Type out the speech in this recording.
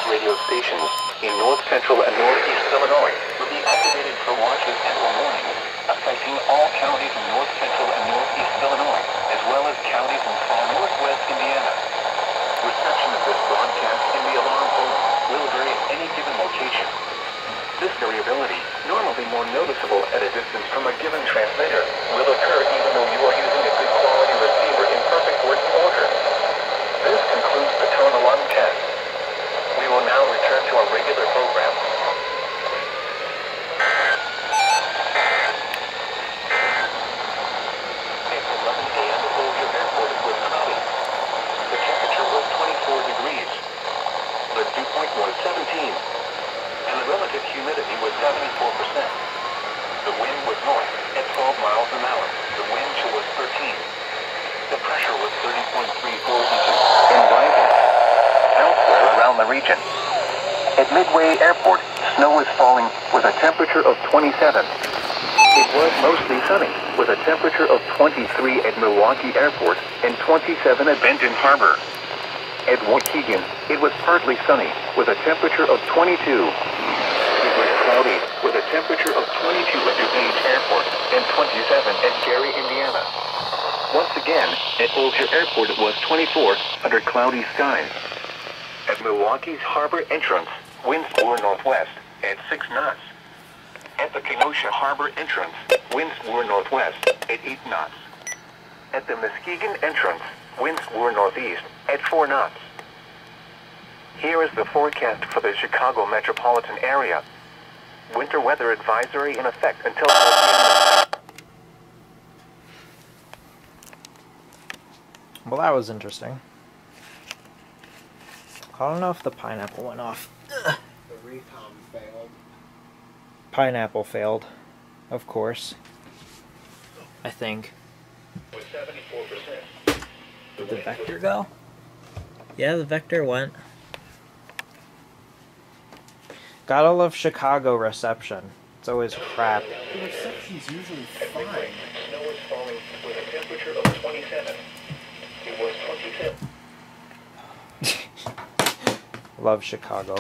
radio stations in north central and northeast Illinois will be activated for watches and or warnings, affecting all counties in north central and northeast Illinois, as well as counties in far northwest Indiana. Reception of this broadcast in the alarm zone will vary at any given location. This variability, normally more noticeable at a distance from a given transmitter, will occur even though you are using a good quality receiver in perfect working order. This concludes the tone alarm test. We will now return to our regular program. At 11 a.m. at Boulder Airport was cloudy. The temperature was 24 degrees. The dew point was 17. And the relative humidity was 74%. The wind was north at 12 miles an hour. The wind chill was 13. The pressure was 30.34 inches and rising. Elsewhere around the region. At Midway Airport, snow is falling with a temperature of 27. It was mostly sunny with a temperature of 23 at Milwaukee Airport and 27 at Benton Harbor. At Waukegan, it was partly sunny with a temperature of 22. It was cloudy with a temperature of 22 at DuPage Airport and 27 at Gary, Indiana. Once again, at Boulder Airport it was 24 under cloudy skies. At Milwaukee's harbor entrance, winds were northwest at 6 knots. At the Kenosha Harbor entrance, winds were northwest at 8 knots. At the Muskegon entrance, winds were northeast at 4 knots. Here is the forecast for the Chicago metropolitan area. Winter weather advisory in effect until 4 p.m. Well, that was interesting. I don't know if the pineapple went off. The recom failed. Pineapple failed, of course. I think. With 74%. Did the vector go? Yeah, the vector went. Gotta love Chicago reception. It's always crap. The reception's usually fine. Snow is falling with a temperature of 27. It was 27. Love Chicago.